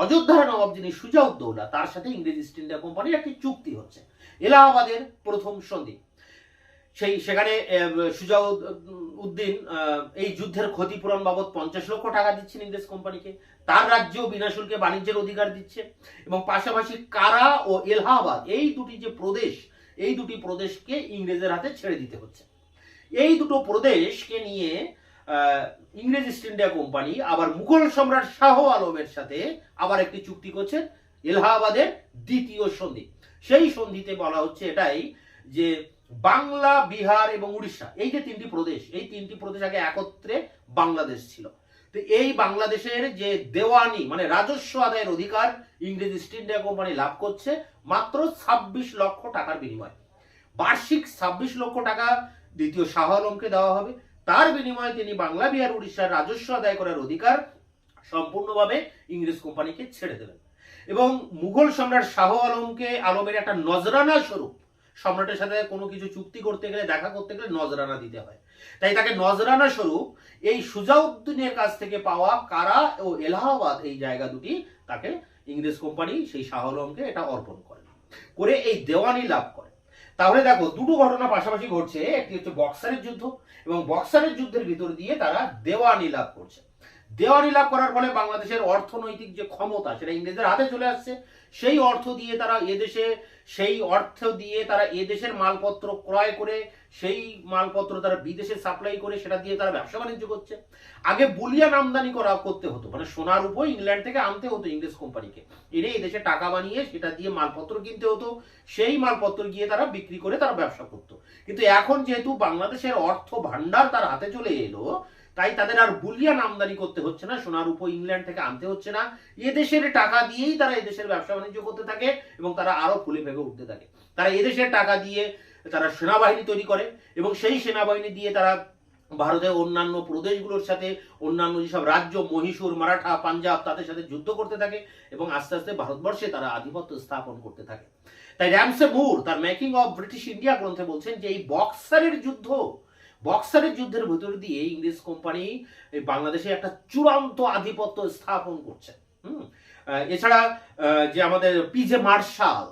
অযোধ্যার নবাব যিনি সুজাউদ্দৌলা তার সাথে ইংরেজ ইস্ট ইন্ডিয়া কোম্পানির একটি চুক্তি হচ্ছে, এলাহাবাদের প্রথম সন্ধি। সেখানে সুজাউদ্দিন এই যুদ্ধের ক্ষতিপূরণ বাবদ 50 লক্ষ টাকা দিচ্ছেন ইংরেজ কোম্পানিকে, তার রাজ্যেও বিনা শুল্কে বাণিজ্যের অধিকার দিচ্ছে এবং পাশাপাশি কারা ও এলাহাবাদ এই দুটি প্রদেশকে ইংরেজের হাতে ছেড়ে দিতে হচ্ছে। এই দুটো প্রদেশকে নিয়ে ইংরেজ ইস্ট ইন্ডিয়া কোম্পানি আবার মুঘল সম্রাট শাহ আলমের সাথে আবার একটি চুক্তি করছে, এলাহাবাদের দ্বিতীয় সন্ধি। সেই সন্ধিতে বলা হচ্ছে এটাই যে বাংলা, বিহার এবং উড়িষ্যা এই যে তিনটি প্রদেশ আগে একত্রে বাংলাদেশ ছিল। তো এই বাংলাদেশের যে দেওয়ানি মানে রাজস্ব আদায়ের অধিকার ইংরেজ ইস্ট ইন্ডিয়া কোম্পানি লাভ করছে মাত্র 26 লক্ষ টাকার বিনিময়ে। বার্ষিক 26 লক্ষ টাকা দ্বিতীয় শাহ আলমকে দেওয়া হবে। তার বিনিময়ে তিনি বাংলা, বিহার, উড়িষ্যার রাজস্ব আদায় করার অধিকার সম্পূর্ণভাবে ইংরেজ কোম্পানিকে ছেড়ে দেবেন। এবং মুঘল সম্রাট শাহ আলমের একটা নজরানা স্বরূপ, সম্রাটের সাথে কোনো কিছু চুক্তি করতে গেলে, দেখা করতে গেলে নজরানা দিতে হয়, তাই তাকে নজরানা স্বরূপ এই সুজাউদ্দিনের কাছ থেকে পাওয়া কারা ও এলাহাবাদ এই জায়গা দুটি তাকে ইংরেজ কোম্পানি সেই শাহ আলমকে এটা অর্পণ করে এই দেওয়ানি লাভ করে। তাহলে দেখো দুটো ঘটনা পাশাপাশি ঘটছে, একটি হচ্ছে বক্সারের যুদ্ধ এবং বক্সারের যুদ্ধের ভিতর দিয়ে তারা দেওয়ানি লাভ করছে। দেওয়ানি লাভ করার ফলে বাংলাদেশের অর্থনৈতিক যে ক্ষমতা সেটা ইংরেজদের হাতে চলে আসছে। সেই অর্থ দিয়ে তারা এদেশের মালপত্র ক্রয় করে, সেই মালপত্র তারা বিদেশে সাপ্লাই করে, সেটা দিয়ে তারা ব্যবসা বাণিজ্য করছে। আগে বুলিয়ান আমদানি করতে হতো, মানে সোনার উপর ইংল্যান্ড থেকে আনতে হতো ইংরেজ কোম্পানিকে, এনে এদেশে টাকা বানিয়ে সেটা দিয়ে মালপত্র কিনতে হতো, সেই মালপত্র গিয়ে তারা বিক্রি করে তারা ব্যবসা করতো। কিন্তু এখন যেহেতু বাংলাদেশের অর্থ ভান্ডার তার হাতে চলে এলো, তাই তাদের আর বুলিয়ান আমদানি করতে হচ্ছে না, সোনার উপর ইংল্যান্ড থেকে আনতে হচ্ছে না, এদেশের টাকা দিয়েই তারা এদেশের ব্যবসা বাণিজ্য করতে থাকে এবং তারা আরো ফুলে ফেপে উঠতে থাকে। তারা এদেশের টাকা দিয়ে তারা সেনাবাহিনী তৈরি করে এবং সেই সেনাবাহিনী দিয়ে তারা ভারতের অন্যান্য প্রদেশগুলোর সাথে, অন্যান্য যেসব রাজ্য, মহীশূর, মারাঠা, পাঞ্জাব, তাদের সাথে যুদ্ধ করতে থাকে এবং আস্তে আস্তে ভারতবর্ষে তারা আধিপত্য স্থাপন করতে থাকে। তাই র্যামসে মুর তার মেকিং অফ ব্রিটিশ ইন্ডিয়া গ্রন্থে বলছেন যে এই বক্সারের যুদ্ধের ভিতর দিয়ে ইংরেজ কোম্পানি বাংলাদেশে একটা চূড়ান্ত আধিপত্য স্থাপন করছে। এছাড়া যে আমাদের পিজে মার্শাল,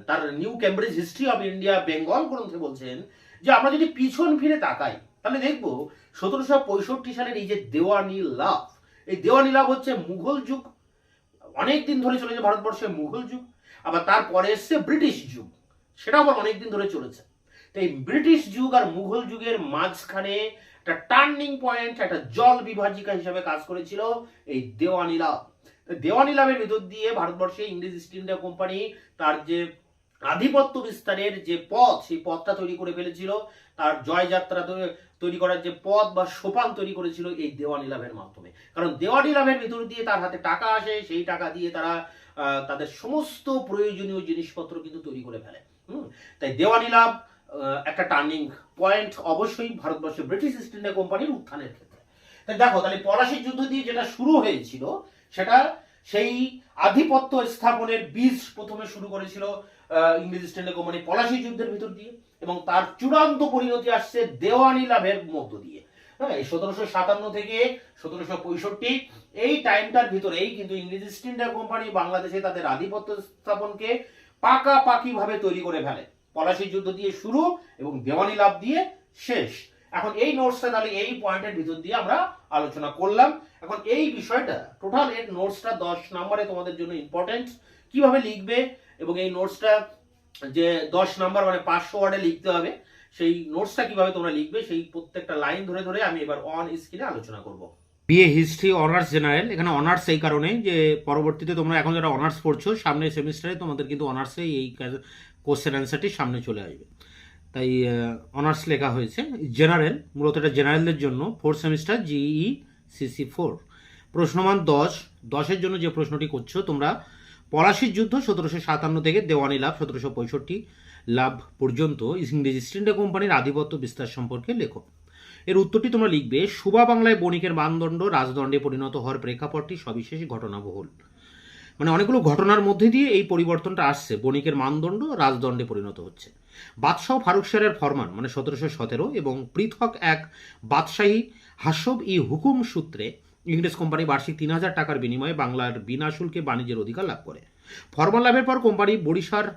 তার new Cambridge history of India Bengal গ্রন্থে বলছেন যে আমরা যদি পিছন ফিরে তাকাই তাহলে দেখবো 1765 সালের এই যে দেওয়ানি লাভ, এই দেওয়ানি লাভ হচ্ছে মুঘল যুগ, অনেকদিন ধরে চলেছে ভারতবর্ষে মুঘল যুগ, আবার তারপরে এসছে ব্রিটিশ যুগ, সেটা আবার অনেকদিন ধরে চলেছে। এই ব্রিটিশ যুগ আর মুঘল যুগের মাঝখানে একটা টার্নিং পয়েন্ট, একটা জল বিভাজিকা হিসেবে কাজ করেছিল এই দেওয়ানি লাভ। দেওয়ানি লাভের ভিতর দিয়ে ভারতবর্ষে ইংরেজ ইস্ট ইন্ডিয়া কোম্পানি তার যে আধিপত্য বিস্তারের যে পথ, সেই পথটা তৈরি করে ফেলেছিল, তার জয়যাত্রা তৈরি করার যে পথ বা সোপান তৈরি করেছিল এই দেওয়ানি লাভের মাধ্যমে। কারণ দেওয়ানি লাভের ভিতর দিয়ে তার হাতে টাকা আসে, সেই টাকা দিয়ে তারা তাদের সমস্ত প্রয়োজনীয় জিনিসপত্র কিন্তু তৈরি করে ফেলে। তাই দেওয়ানি লাভ একটা টার্নিং পয়েন্ট অবশ্যই ভারতবর্ষে ব্রিটিশ ইস্ট ইন্ডিয়া কোম্পানির উত্থানের ক্ষেত্রে। তাই দেখো, তাহলে পলাশির যুদ্ধ দিয়ে যেটা শুরু হয়েছিল সেটা সেই আধিপত্য স্থাপনের বীজ প্রথমে শুরু করেছিল ইংরেজ ইস্ট ইন্ডিয়া কোম্পানি পলাশি যুদ্ধের ভিতর দিয়ে, এবং তার চূড়ান্ত পরিণতি আসছে দেওয়ানি লাভের মধ্য দিয়ে। এই 1757 থেকে 1765 এই টাইমটার ভিতরেই কিন্তু ইংরেজ ইস্ট ইন্ডিয়া কোম্পানি বাংলাদেশে তাদের আধিপত্য স্থাপনকে পাকাপাকি ভাবে তৈরি করে ফেলে। পলাশির যুদ্ধ দিয়ে শুরু এবং দেওয়ানি লাভ দিয়ে শেষ। এখন এই নোটসটা তাহলে এই পয়েন্টের ভিতর দিয়ে আমরা আলোচনা করলাম। এখন এই বিষয়টা টোটাল এর নোটসটা 10 নম্বরে তোমাদের জন্য ইম্পর্টেন্ট, কিভাবে লিখবে এবং এই নোটসটা যে 10 নাম্বার মানে 500 ওয়ার্ডে লিখতে হবে, সেই নোটসটা কিভাবে তোমরা লিখবে সেই প্রত্যেকটা লাইন ধরে ধরে আমি এবার অন স্ক্রিনে আলোচনা করব। বিএ হিস্ট্রি অনার্স জেনারেল, এখানে অনার্স এই কারণে যে পরবর্তীতে তোমরা এখন যারা অনার্স পড়ছো সামনের সেমিস্টারে তোমাদের কিন্তু অনার্সে এই কোশ্চেন অ্যান্সারটি সামনে চলে আসবে, তাই অনার্স লেখা হয়েছে। জেনারেল মূলত এটা জেনারেলদের জন্য, 4th সেমিস্টার জিই সিসি 4। প্রশ্নমান 10-10-এর জন্য যে প্রশ্নটি করছো তোমরা, পলাশির যুদ্ধ 1757 থেকে দেওয়ানি লাভ 1765 লাভ পর্যন্ত ইংরেজ ইস্ট ইন্ডিয়া কোম্পানির আধিপত্য বিস্তার সম্পর্কে লেখো। এর উত্তরটি তোমরা লিখবে, সুবা বাংলায় বণিকের মানদণ্ড রাজদণ্ডে পরিণত হওয়ার প্রেক্ষাপটটি সবিশেষ ঘটনাবহুল। মানে অনেকগুলো ঘটনার মধ্যে দিয়ে এই পরিবর্তনটা আসছে, বণিকের মানদণ্ড রাজদণ্ডে পরিণত হচ্ছে। বাদশাহ ফারুক শাহের ফরমান মানে 1717 এবং পৃথক এক বাদশাহী হাসব ই হুকুম সূত্রে ইংরেজ কোম্পানি বার্ষিক 3000 টাকার বিনিময়ে বাংলার বিনা শুল্কে বাণিজ্যের অধিকার লাভ করে। ফরমান লাভের পর কোম্পানি বরিশার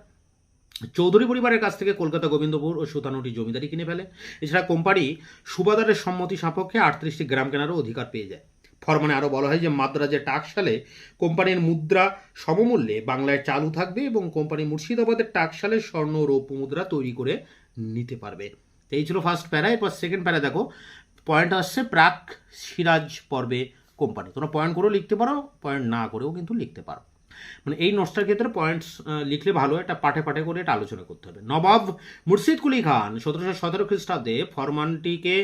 চৌধুরী পরিবারের কাছ থেকে কলকাতা গোবিন্দপুর ও সুতানুটি জমিদারি কিনে ফেলে। এছাড়া কোম্পানি সুবাদারের সম্মতি সাপেক্ষে 38টি গ্রাম কেনারও অধিকার পেয়ে যায়। ফরমানে আরও বলা হয় যে মাদ্রাজের টাকশালে কোম্পানির মুদ্রা সমমূল্যে বাংলায় চালু থাকবে এবং কোম্পানি মুর্শিদাবাদের টাকশালে স্বর্ণ ও রৌপ্য মুদ্রা তৈরি করে নিতে পারবে। এই ছিল ফার্স্ট প্যারা। এরপর সেকেন্ড প্যারা দেখো, পয়েন্ট আসছে প্রাক সিরাজ পর্বে কোম্পানি। তোমরা পয়েন্ট করেও লিখতে পারো, পয়েন্ট না করেও কিন্তু লিখতে পারো। মানে এই নোটসটার ক্ষেত্রে পয়েন্টস লিখলে ভালো, একটা পাঠে পাঠে করে এটা আলোচনা করতে হবে। নবাব মুর্শিদ কুলি খান 1717 খ্রিস্টাব্দে ফরমানটিকে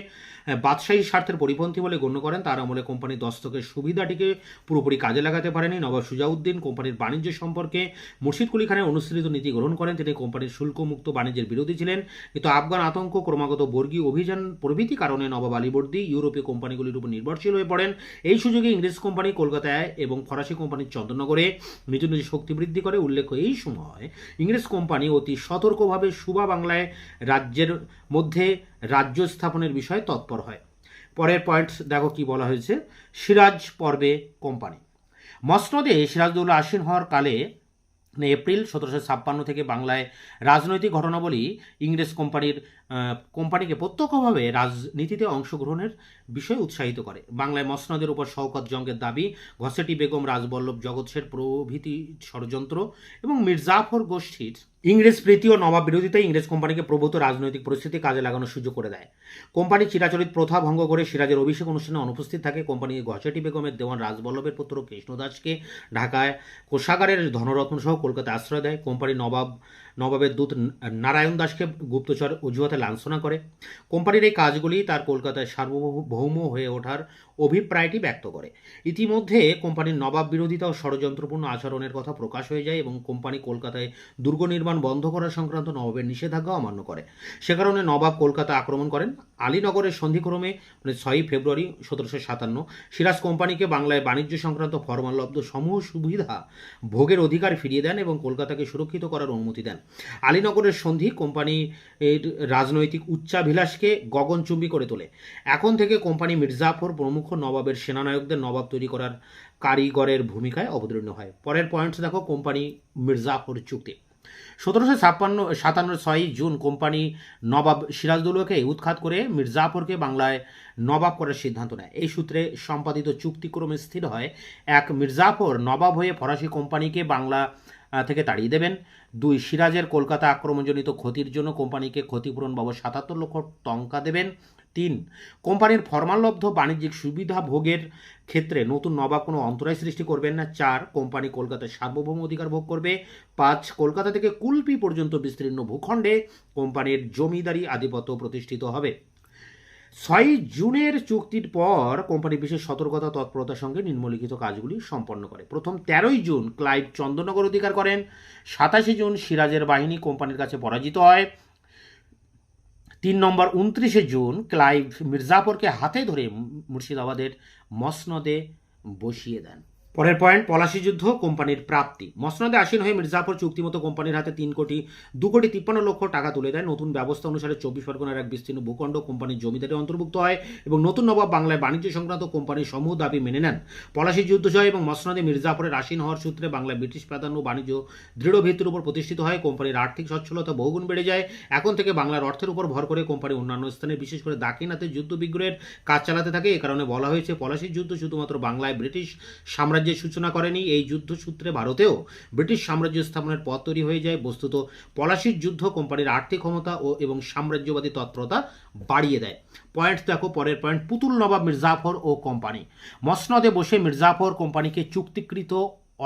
বাদশাহী স্বার্থের পরিপন্থী বলে গণ্য করেন। তার আমলে কোম্পানির দস্তকের সুবিধাটিকে পুরোপুরি কাজে লাগাতে পারেনি। নবাব সুজাউদ্দিন কোম্পানির বাণিজ্য সম্পর্কে মুর্শিদ কুলি খানের অনুসৃত নীতি গ্রহণ করেন। তিনি কোম্পানির শুল্কমুক্ত বাণিজ্যের বিরোধী ছিলেন, কিন্তু আফগান আতঙ্ক, ক্রমাগত বর্গীয় অভিযান প্রভৃতি কারণে নবাব আলীবর্দী ইউরোপীয় কোম্পানিগুলির উপর নির্ভরশীল হয়ে পড়েন। এই সুযোগে ইংরেজ কোম্পানি কলকাতায় এবং ফরাসি কোম্পানির চন্দননগরে নিজ নিজ শক্তি বৃদ্ধি করে। উল্লেখ্য, এই সময় ইংরেজ কোম্পানি অতি সতর্কভাবে সুবা বাংলায় রাজ্যের মধ্যে রাজ্য স্থাপনের বিষয়ে তৎপর হয়। পরের পয়েন্ট দেখো কি বলা হয়েছে। সিরাজ পর্বে কোম্পানি। মসনদে সিরাজদৌল্লা আসীন হওয়ার কালে এপ্রিল 1756 থেকে বাংলায় রাজনৈতিক ঘটনাবলী ইংরেজ কোম্পানিকে প্রত্যক্ষভাবে রাজনীতিতে অংশগ্রহণের বিষয়ে উৎসাহিত করে। বাংলায় মসনদের উপর শওকত জঙ্গের দাবি, ঘসেটি বেগম, রাজবল্লভ জগৎ শেঠ প্রভৃতি ষড়যন্ত্র এবং মির্জাফর গোষ্ঠীর ইংরেজ প্রীতি ও নবাব বিরোধিতায় ইংরেজ কোম্পানিকে প্রভূত রাজনৈতিক পরিস্থিতি কাজে লাগানোর সুযোগ করে দেয়। কোম্পানি চিরাচরিত প্রথা ভঙ্গ করে সিরাজের অভিষেক অনুষ্ঠানে অনুপস্থিত থাকে। কোম্পানি ঘসেটি বেগমের দেওয়ান রাজবল্লভের পুত্র কৃষ্ণদাসকে ঢাকায় কোষাগারের ধনরত্ন সহ কলকাতায় আশ্রয় দেয়। কোম্পানি নবাবের দূত নারায়ণ দাসকে গুপ্তচর অজুহাতে লাঞ্ছনা করে। কোম্পানির এই কাজগুলি তার কলকাতায় সার্বভৌম হয়ে ওঠার অভিপ্রায়টি ব্যক্ত করে। ইতিমধ্যে কোম্পানির নবাব বিরোধিতা ও ষড়যন্ত্রপূর্ণ আচরণের কথা প্রকাশ হয়ে যায় এবং কোম্পানি কলকাতায় দুর্গ নির্মাণ বন্ধ করা সংক্রান্ত নবাবের নিষেধাজ্ঞা অমান্য করে। সে কারণে নবাব কলকাতা আক্রমণ করেন। আলীনগরের সন্ধিক্রমে 6 ফেব্রুয়ারি 1757 সিরাজ কোম্পানিকে বাংলায় বাণিজ্য সংক্রান্ত ফরমানলব্ধ সমূহ সুবিধা ভোগের অধিকার ফিরিয়ে দেন এবং কলকাতাকে সুরক্ষিত করার অনুমতি দেন। আলীনগরের সন্ধি কোম্পানির রাজনৈতিক উচ্চাভিলাষকে গগনচুম্বী করে তোলে। এখন থেকে কোম্পানি মির্জাফর প্রমুখ নবাবের সেনানায়কদের নবাব তৈরি করার কারিগরের ভূমিকায় অবতীর্ণ হয়। পরের পয়েন্টস দেখো। কোম্পানি মির্জাফর চুক্তি। 1757 6 জুন কোম্পানি নবাব সিরাজদৌল্লাকে উৎখাত করে মির্জাফরকে বাংলায় নবাব করার সিদ্ধান্ত নেয়। এই সূত্রে সম্পাদিত চুক্তিক্রমে স্থির হয়, 1 মির্জাফর নবাব হয়ে ফরাসি কোম্পানিকে বাংলা থেকে তাড়িয়ে দেবেন। 2 সিরাজের কলকাতা আক্রমণজনিত ক্ষতির জন্য কোম্পানিকে ক্ষতিপূরণ বাবদ 77 লক্ষ টঙ্কা দেবেন। 3 কোম্পানির ফরমানলব্ধ বাণিজ্যিক সুবিধা ভোগের ক্ষেত্রে নতুন নবাব কোনো অন্তরায় সৃষ্টি করবেন না। 4 কোম্পানি কলকাতায় সার্বভৌম অধিকার ভোগ করবে। 5 কলকাতা থেকে কুলপি পর্যন্ত বিস্তীর্ণ ভূখণ্ডে কোম্পানির জমিদারি আধিপত্য প্রতিষ্ঠিত হবে। 6 জুনের চুক্তির পর কোম্পানি বিশেষ সতর্কতা তৎপরতার সঙ্গে নিম্নলিখিত কাজগুলি সম্পন্ন করে। প্রথম 13 জুন ক্লাইভ চন্দননগর অধিকার করেন। 27 জুন সিরাজের বাহিনী কোম্পানির কাছে পরাজিত হয়। 3 নম্বর 29 জুন ক্লাইভ মির্জাফরকে হাতে ধরে মুর্শিদাবাদের মসনদে বসিয়ে দেন। পরের পয়েন্ট, পলাশী যুদ্ধ কোম্পানির প্রাপ্তি। মসনদে আসীন হয়ে মির্জাফর চুক্তিমতো কোম্পানির হাতে 2 কোটি 53 লক্ষ টাকা তুলে দেয়। নতুন ব্যবস্থা অনুসারে 24 পরগনার এক বিস্তীর্ণ ভূখণ্ড কোম্পানির জমিদারি অন্তর্ভুক্ত হয় এবং নতুন নবাব বাংলায় বাণিজ্য সংক্রান্ত কোম্পানির সমূহ দাবি মেনে নেন। পলাশী যুদ্ধ জয় এবং মসনদে মির্জাফরের আসীন হওয়ার সূত্রে বাংলায় ব্রিটিশ প্রাধান্য বাণিজ্য দৃঢ় ভিত্তির উপর প্রতিষ্ঠিত হয়। কোম্পানির আর্থিক সচ্ছলতা বহুগুণ বেড়ে যায়। এখন থেকে বাংলার অর্থের উপর ভর করে কোম্পানি অন্যান্য স্থানে বিশেষ করে দাক্ষিণাত্যে যুদ্ধ বিগ্রহের কাজ চালাতে থাকে। এ কারণে বলা হয়েছে পলাশীর যুদ্ধ শুধুমাত্র বাংলায় ব্রিটিশ সাম্রাজ্যের সূচনা করেনি, এই যুদ্ধ সূত্রে ভারতেও ব্রিটিশ সাম্রাজ্য স্থাপনের পথ তৈরি হয়ে যায়। বস্তুত পলাশীর যুদ্ধ কোম্পানির আর্থিক ক্ষমতা এবং সাম্রাজ্যবাদী তৎপরতা বাড়িয়ে দেয়। পয়েন্ট দেখো। পরের পয়েন্ট, পুতুল নবাব মির্জাফর ও কোম্পানি। মসনদে বসে মির্জাফর কোম্পানিকে চুক্তিকৃত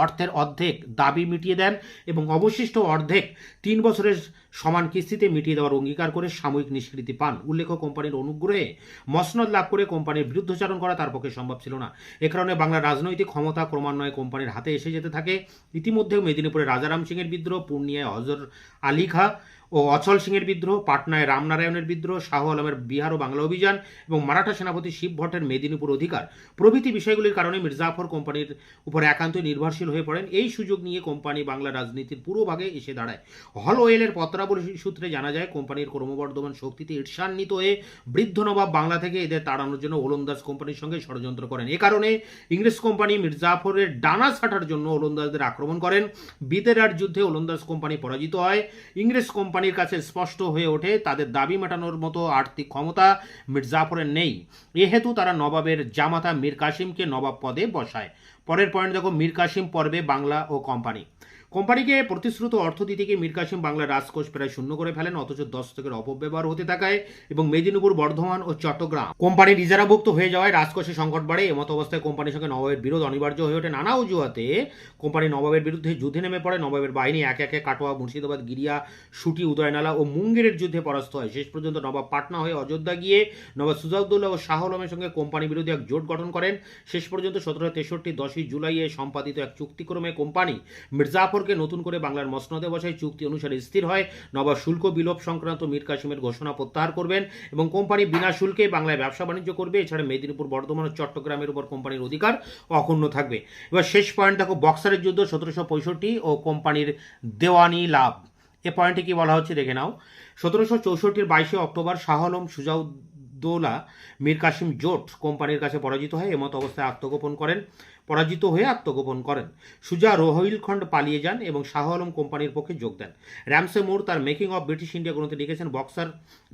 অর্থের অর্ধেক দাবি মিটিয়ে দেন এবং অবশিষ্ট অর্ধেক 3 বছরের সমান কিস্তিতে মিটিয়ে দেওয়ার অঙ্গীকার করে সাময়িক নিষ্কৃতি পান। উল্লেখ্য, কোম্পানির অনুগ্রহে মসনদ লাভ করে কোম্পানির বিরুদ্ধাচরণ করা তার পক্ষে সম্ভব ছিল না। এ কারণে বাংলার রাজনৈতিক ক্ষমতা ক্রমান্বয়ে কোম্পানির হাতে এসে যেতে থাকে। ইতিমধ্যেও মেদিনীপুরে রাজারাম সিংয়ের বিদ্রোহ, পূর্ণিয়ায় হজর আলী খাঁ ও অচল সিংয়ের বিদ্রোহ, পাটনায় রামনারায়ণের বিদ্রোহ, শাহ আলমের বিহার ও বাংলা অভিযান এবং মারাঠা সেনাপতি শিব ভট্টের মেদিনীপুর অধিকার প্রভৃতি বিষয়গুলির কারণে মির্জাফর কোম্পানির উপর একান্তই নির্ভরশীল হয়ে পড়েন। এই সুযোগ নিয়ে কোম্পানি বাংলা রাজনীতির পুরোভাগে এসে দাঁড়ায়। হল ওয়েলের পত্রাবলী সূত্রে জানা যায়, কোম্পানির ক্রমবর্ধমান শক্তিতে ঈর্ষান্বিত হয়ে বৃদ্ধ নবাব বাংলা থেকে এদের তাড়ানোর জন্য ওলন্দাজ কোম্পানির সঙ্গে ষড়যন্ত্র করেন। এ কারণে ইংরেজ কোম্পানি মির্জাফরের ডানা ছাঁটার জন্য ওলন্দাজদের আক্রমণ করেন। বিতেরার যুদ্ধে ওলন্দাজ কোম্পানি পরাজিত হয়। ইংরেজ কোম্পানির কাছে স্পষ্ট হয়ে ওঠে তাদের দাবি মেটানোর মতো আর্থিক ক্ষমতা মির্জাফরের নেই। এহেতু তারা নবাবের জামাতা মীর কাসিমকে নবাব পদে বসায়। পরের পয়েন্ট দেখো। মীর কাসিম পর্বে বাংলা ও কোম্পানি। কোম্পানিকে প্রতিশ্রুত অর্থ দিতে গিয়ে মীর কাসিম বাংলার রাজকোষ প্রায় শূন্য করে ফেলেন, অথচ দস্তকের অপব্যবহার হতে থাকায় এবং মেদিনীপুর, বর্ধমান ও চট্টগ্রাম কোম্পানির ইজারাভুক্ত হয়ে যাওয়ায় রাজকোষে সংকট বাড়ে। এমত অবস্থায় কোম্পানির সঙ্গে নবাবের বিরোধ অনিবার্য হয়ে ওঠে। নানা অজুহাতে কোম্পানি নবাবের বিরুদ্ধে যুদ্ধে নেমে পড়ে। নবাবের বাহিনী একে একে কাটোয়া, মুর্শিদাবাদ, গিরিয়া, সুটি, উদয়নালা ও মুঙ্গেরের যুদ্ধে পরাস্ত হয়। শেষ পর্যন্ত নবাব পাটনা হয়ে অযোধ্যা গিয়ে নবাব সুজাউদ্দৌলা ও শাহ আলমের সঙ্গে কোম্পানি বিরোধী এক জোট গঠন করেন। শেষ পর্যন্ত 1763 10 জুলাইয়ে সম্পাদিত এক চুক্তিক্রমে কোম্পানি মির্জাফরকে নতুন করে বাংলার মসনদে বসায়। চুক্তি অনুসারে স্থির হয় নবাব শুল্ক বিলোপ সংক্রান্ত মীর কাসিমের ঘোষণা প্রত্যাহার করবেন এবং কোম্পানি বিনা শুল্কে বাংলায় ব্যবসা বাণিজ্য করবে। এছাড়া মেদিনীপুর, বর্ধমান ও চট্টগ্রামের উপর কোম্পানির অধিকার অক্ষুণ্ণ থাকবে। এবার শেষ পয়েন্ট দেখো, বক্সারের যুদ্ধ 1765 ও কোম্পানির দেওয়ানি লাভ। এ পয়েন্টে কি বলা হচ্ছে দেখে নাও। 1764 22 অক্টোবর শাহ আলম, সুজাউদ্দৌলা, মীর কাসিম জোট কোম্পানির কাছে পরাজিত হয়। এমত অবস্থায় পরাজিত হয়ে আত্মগোপন করেন। সুজা রোহিলখণ্ড পালিয়ে যান এবং শাহ আলম কোম্পানির পক্ষে যোগ দেন। র্যামসে মুর তার মেকিং অফ ব্রিটিশ ইন্ডিয়া গ্রন্থে লিখেছেন, বক্সার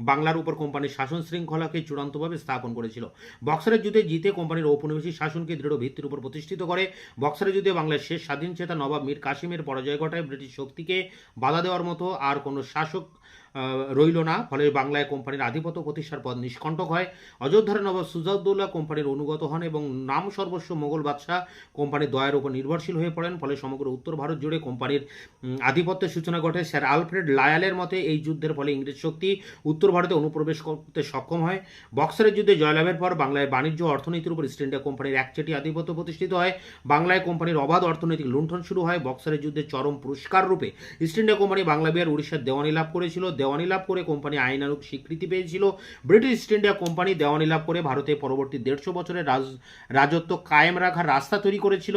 বাংলার উপর কোম্পানির শাসন শৃঙ্খলাকে চূড়ান্তভাবে স্থাপন করেছিল। বক্সারের যুদ্ধে জিতে কোম্পানির ঔপনিবেশিক শাসনকে দৃঢ় ভিত্তির উপর প্রতিষ্ঠিত করে। বক্সারের যুদ্ধে বাংলার শেষ স্বাধীনচেতা নবাব মীর কাসিমের পরাজয় ঘটায়। ব্রিটিশ শক্তিকে বাধা দেওয়ার মতো আর কোনো শাসক রইল না। ফলে বাংলায় কোম্পানির আধিপত্য প্রতিষ্ঠার পথ নিষ্কণ্টক হয়। অযোধ্যার নবাব সুজাউদ্দৌলা কোম্পানির অনুগত হন এবং নাম সর্বস্ব মোগল বাদশাহ কোম্পানির দয়ার উপর নির্ভরশীল হয়ে পড়েন। ফলে সমগ্র উত্তর ভারত জুড়ে কোম্পানির আধিপত্যের সূচনা ঘটে। স্যার আলফ্রেড লায়ালের মতে এই যুদ্ধের ফলে ইংরেজ শক্তি উত্তর ভারতে অনুপ্রবেশ করতে সক্ষম হয়। বক্সারের যুদ্ধে জয়লাভের পর বাংলায় বাণিজ্য অর্থনীতির উপর ইস্ট ইন্ডিয়া কোম্পানির একচেটি আধিপত্য প্রতিষ্ঠিত হয়। বাংলায় কোম্পানির অবাধ অর্থনৈতিক লুণ্ঠন শুরু হয়। বক্সারের যুদ্ধে চরম পুরস্কার রূপে east India company Bangla, Bihar, উড়িষ্যার দেওয়ানি লাভ করেছিল। দেওয়ানি লাভ করে কোম্পানি আইনানুগ স্বীকৃতি পেয়েছিল। ব্রিটিশ ইস্ট ইন্ডিয়া কোম্পানি দেওয়ানি লাভ করে ভারতে পরবর্তী 150 বছরের রাজত্ব কায়েম রাখার রাস্তা তৈরি করেছিল।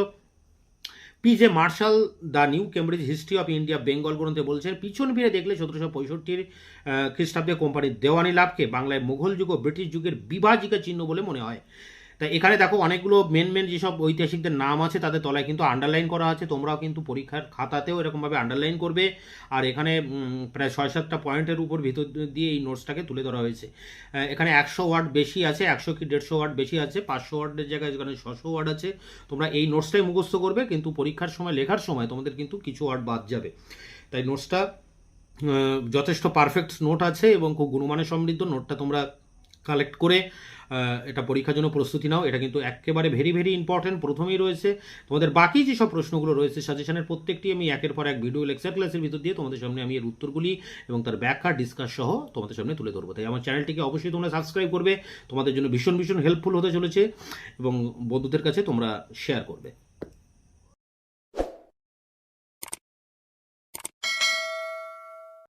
P J. Marshall The New Cambridge History of India Bengal গ্রন্থে বলছেন, পিছন ফিরে দেখলে 1765 খ্রিস্টাব্দে কোম্পানির দেওয়ানি লাভকে বাংলায় মুঘল যুগ ও ব্রিটিশ যুগের বিভাজিকা চিহ্ন বলে মনে হয়। তাই এখানে দেখো অনেকগুলো মেন যেসব ঐতিহাসিকদের নাম আছে তাদের তলায় কিন্তু আন্ডারলাইন করা আছে। তোমরাও কিন্তু পরীক্ষার খাতাতেও এরকমভাবে আন্ডারলাইন করবে। আর এখানে প্রায় 6-7টা পয়েন্টের উপর ভিতর দিয়ে এই নোটসটাকে তুলে ধরা হয়েছে। এখানে 100 ওয়ার্ড বেশি আছে, 100 কি 150 ওয়ার্ড বেশি আছে, 500 ওয়ার্ডের জায়গায় এখানে 600 ওয়ার্ড আছে। তোমরা এই নোটসটাই মুখস্থ করবে, কিন্তু পরীক্ষার সময় লেখার সময় তোমাদের কিন্তু কিছু ওয়ার্ড বাদ যাবে। তাই নোটসটা যথেষ্ট পারফেক্ট নোট আছে এবং খুব গুণমানের সমৃদ্ধ। নোটটা তোমরা কালেক্ট করে এটা পরীক্ষার জন্য প্রস্তুতি নাও। এটা কিন্তু একেবারে ভেরি ইম্পর্টেন্ট প্রথমেই রয়েছে। তোমাদের বাকি যেসব প্রশ্নগুলো রয়েছে সাজেশনের প্রত্যেকটি আমি একের পর এক ভিডিও লেকচার ক্লাসের ভিতর দিয়ে তোমাদের সামনে আমি এর উত্তরগুলি এবং তার ব্যাখ্যা ডিসকাস সহ তোমাদের সামনে তুলে ধরবো। তাই আমার চ্যানেলটিকে অবশ্যই তোমরা সাবস্ক্রাইব করবে, তোমাদের জন্য ভীষণ হেল্পফুল হতে চলেছে এবং বন্ধুদের কাছে তোমরা শেয়ার করবে।